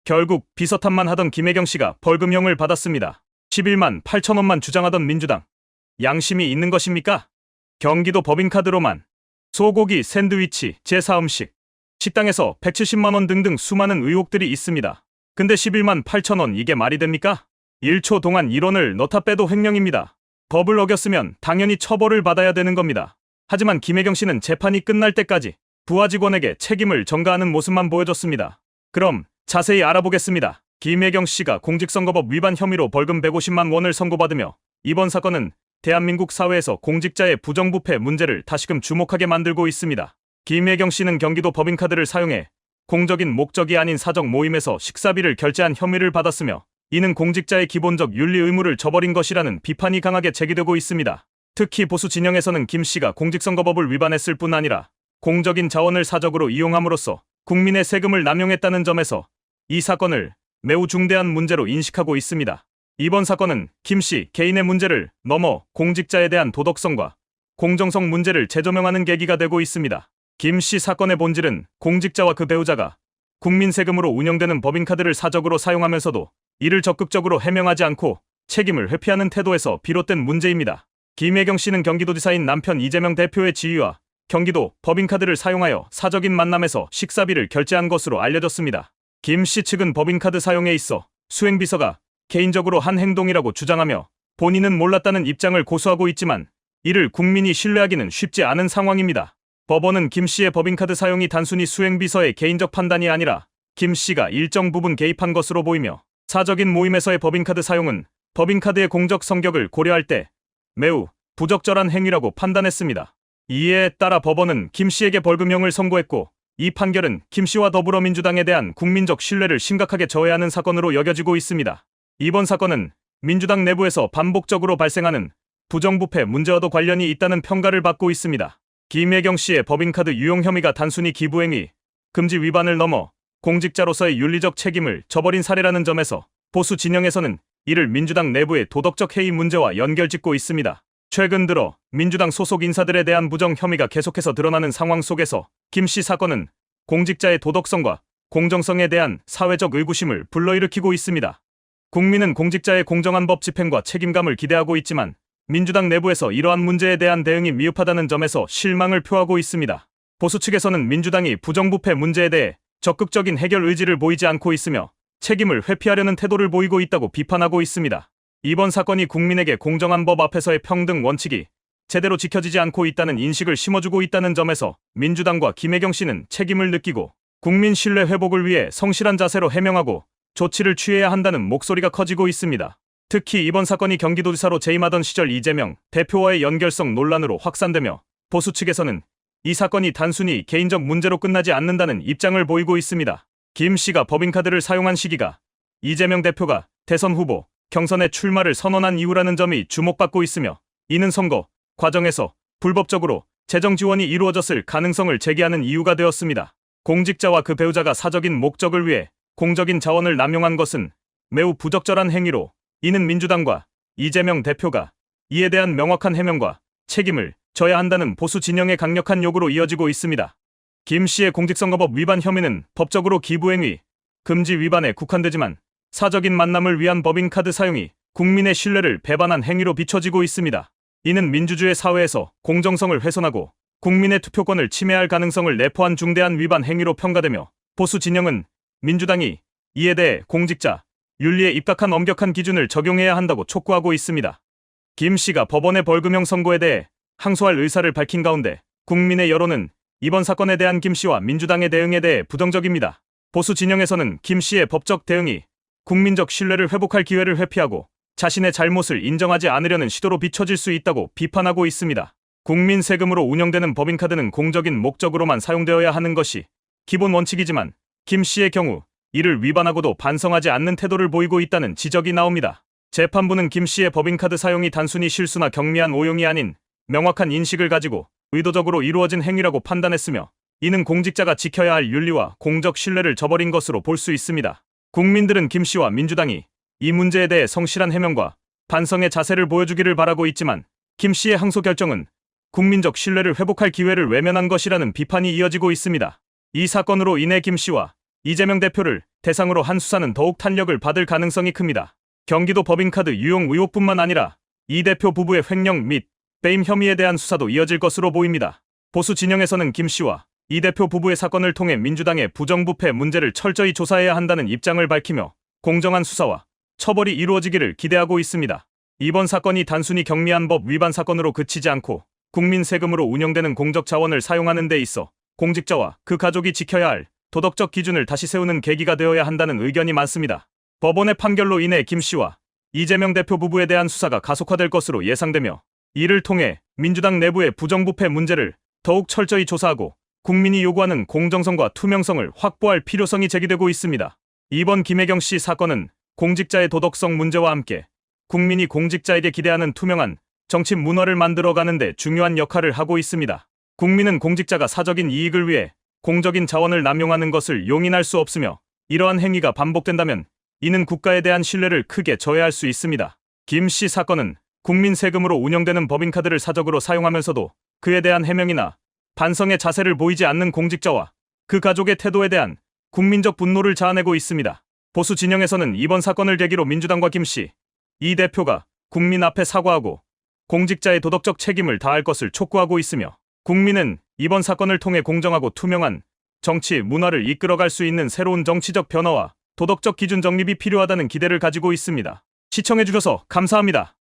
결국 비서탄만 하던 김혜경 씨가 벌금형을 받았습니다. 11만 8천 원만 주장하던 민주당. 양심이 있는 것입니까? 경기도 법인카드로만 소고기, 샌드위치, 제사음식, 식당에서 170만 원 등등 수많은 의혹들이 있습니다. 근데 11만 8천 원 이게 말이 됩니까? 1초 동안 1원을 넣다 빼도 횡령입니다. 법을 어겼으면 당연히 처벌을 받아야 되는 겁니다. 하지만 김혜경 씨는 재판이 끝날 때까지 부하 직원에게 책임을 전가하는 모습만 보여줬습니다. 그럼 자세히 알아보겠습니다. 김혜경 씨가 공직선거법 위반 혐의로 벌금 150만 원을 선고받으며 이번 사건은 대한민국 사회에서 공직자의 부정부패 문제를 다시금 주목하게 만들고 있습니다. 김혜경 씨는 경기도 법인카드를 사용해 공적인 목적이 아닌 사적 모임에서 식사비를 결제한 혐의를 받았으며 이는 공직자의 기본적 윤리 의무를 저버린 것이라는 비판이 강하게 제기되고 있습니다. 특히 보수 진영에서는 김 씨가 공직선거법을 위반했을 뿐 아니라 공적인 자원을 사적으로 이용함으로써 국민의 세금을 남용했다는 점에서 이 사건을 매우 중대한 문제로 인식하고 있습니다. 이번 사건은 김 씨 개인의 문제를 넘어 공직자에 대한 도덕성과 공정성 문제를 재조명하는 계기가 되고 있습니다. 김 씨 사건의 본질은 공직자와 그 배우자가 국민 세금으로 운영되는 법인카드를 사적으로 사용하면서도 이를 적극적으로 해명하지 않고 책임을 회피하는 태도에서 비롯된 문제입니다. 김혜경 씨는 경기도지사인 남편 이재명 대표의 지휘와 경기도 법인카드를 사용하여 사적인 만남에서 식사비를 결제한 것으로 알려졌습니다. 김 씨 측은 법인카드 사용에 있어 수행비서가 개인적으로 한 행동이라고 주장하며 본인은 몰랐다는 입장을 고수하고 있지만 이를 국민이 신뢰하기는 쉽지 않은 상황입니다. 법원은 김 씨의 법인카드 사용이 단순히 수행비서의 개인적 판단이 아니라 김 씨가 일정 부분 개입한 것으로 보이며 사적인 모임에서의 법인카드 사용은 법인카드의 공적 성격을 고려할 때 매우 부적절한 행위라고 판단했습니다. 이에 따라 법원은 김 씨에게 벌금형을 선고했고 이 판결은 김 씨와 더불어민주당에 대한 국민적 신뢰를 심각하게 저해하는 사건으로 여겨지고 있습니다. 이번 사건은 민주당 내부에서 반복적으로 발생하는 부정부패 문제와도 관련이 있다는 평가를 받고 있습니다. 김혜경 씨의 법인카드 유용 혐의가 단순히 기부행위, 금지 위반을 넘어 공직자로서의 윤리적 책임을 저버린 사례라는 점에서 보수 진영에서는 이를 민주당 내부의 도덕적 해이 문제와 연결짓고 있습니다. 최근 들어 민주당 소속 인사들에 대한 부정 혐의가 계속해서 드러나는 상황 속에서 김 씨 사건은 공직자의 도덕성과 공정성에 대한 사회적 의구심을 불러일으키고 있습니다. 국민은 공직자의 공정한 법 집행과 책임감을 기대하고 있지만 민주당 내부에서 이러한 문제에 대한 대응이 미흡하다는 점에서 실망을 표하고 있습니다. 보수 측에서는 민주당이 부정부패 문제에 대해 적극적인 해결 의지를 보이지 않고 있으며 책임을 회피하려는 태도를 보이고 있다고 비판하고 있습니다. 이번 사건이 국민에게 공정한 법 앞에서의 평등 원칙이 제대로 지켜지지 않고 있다는 인식을 심어주고 있다는 점에서 민주당과 김혜경 씨는 책임을 느끼고 국민 신뢰 회복을 위해 성실한 자세로 해명하고 조치를 취해야 한다는 목소리가 커지고 있습니다. 특히 이번 사건이 경기도지사로 재임하던 시절 이재명 대표와의 연결성 논란으로 확산되며 보수 측에서는 이 사건이 단순히 개인적 문제로 끝나지 않는다는 입장을 보이고 있습니다. 김 씨가 법인카드를 사용한 시기가 이재명 대표가 대선 후보 경선에 출마를 선언한 이후라는 점이 주목받고 있으며 이는 선거 과정에서 불법적으로 재정 지원이 이루어졌을 가능성을 제기하는 이유가 되었습니다. 공직자와 그 배우자가 사적인 목적을 위해 공적인 자원을 남용한 것은 매우 부적절한 행위로 이는 민주당과 이재명 대표가 이에 대한 명확한 해명과 책임을 져야 한다는 보수 진영의 강력한 요구로 이어지고 있습니다. 김 씨의 공직선거법 위반 혐의는 법적으로 기부행위, 금지 위반에 국한되지만 사적인 만남을 위한 법인카드 사용이 국민의 신뢰를 배반한 행위로 비춰지고 있습니다. 이는 민주주의 사회에서 공정성을 훼손하고 국민의 투표권을 침해할 가능성을 내포한 중대한 위반 행위로 평가되며 보수 진영은 민주당이 이에 대해 공직자 윤리에 입각한 엄격한 기준을 적용해야 한다고 촉구하고 있습니다. 김 씨가 법원의 벌금형 선고에 대해 항소할 의사를 밝힌 가운데 국민의 여론은 이번 사건에 대한 김 씨와 민주당의 대응에 대해 부정적입니다. 보수 진영에서는 김 씨의 법적 대응이 국민적 신뢰를 회복할 기회를 회피하고 자신의 잘못을 인정하지 않으려는 시도로 비춰질 수 있다고 비판하고 있습니다. 국민 세금으로 운영되는 법인카드는 공적인 목적으로만 사용되어야 하는 것이 기본 원칙이지만 김 씨의 경우 이를 위반하고도 반성하지 않는 태도를 보이고 있다는 지적이 나옵니다. 재판부는 김 씨의 법인카드 사용이 단순히 실수나 경미한 오용이 아닌 명확한 인식을 가지고 의도적으로 이루어진 행위라고 판단했으며 이는 공직자가 지켜야 할 윤리와 공적 신뢰를 저버린 것으로 볼 수 있습니다. 국민들은 김 씨와 민주당이 이 문제에 대해 성실한 해명과 반성의 자세를 보여주기를 바라고 있지만 김 씨의 항소 결정은 국민적 신뢰를 회복할 기회를 외면한 것이라는 비판이 이어지고 있습니다. 이 사건으로 인해 김 씨와 이재명 대표를 대상으로 한 수사는 더욱 탄력을 받을 가능성이 큽니다. 경기도 법인카드 유용 의혹뿐만 아니라 이 대표 부부의 횡령 및 배임 혐의에 대한 수사도 이어질 것으로 보입니다. 보수 진영에서는 김 씨와 이 대표 부부의 사건을 통해 민주당의 부정부패 문제를 철저히 조사해야 한다는 입장을 밝히며 공정한 수사와 처벌이 이루어지기를 기대하고 있습니다. 이번 사건이 단순히 경미한 법 위반 사건으로 그치지 않고 국민 세금으로 운영되는 공적 자원을 사용하는 데 있어 공직자와 그 가족이 지켜야 할 도덕적 기준을 다시 세우는 계기가 되어야 한다는 의견이 많습니다. 법원의 판결로 인해 김 씨와 이재명 대표 부부에 대한 수사가 가속화될 것으로 예상되며 이를 통해 민주당 내부의 부정부패 문제를 더욱 철저히 조사하고 국민이 요구하는 공정성과 투명성을 확보할 필요성이 제기되고 있습니다. 이번 김혜경 씨 사건은 공직자의 도덕성 문제와 함께 국민이 공직자에게 기대하는 투명한 정치 문화를 만들어가는 데 중요한 역할을 하고 있습니다. 국민은 공직자가 사적인 이익을 위해 공적인 자원을 남용하는 것을 용인할 수 없으며 이러한 행위가 반복된다면 이는 국가에 대한 신뢰를 크게 저해할 수 있습니다. 김 씨 사건은 국민 세금으로 운영되는 법인카드를 사적으로 사용하면서도 그에 대한 해명이나 반성의 자세를 보이지 않는 공직자와 그 가족의 태도에 대한 국민적 분노를 자아내고 있습니다. 보수 진영에서는 이번 사건을 계기로 민주당과 김 씨, 이 대표가 국민 앞에 사과하고 공직자의 도덕적 책임을 다할 것을 촉구하고 있으며 국민은 이번 사건을 통해 공정하고 투명한 정치 문화를 이끌어갈 수 있는 새로운 정치적 변화와 도덕적 기준 정립이 필요하다는 기대를 가지고 있습니다. 시청해주셔서 감사합니다.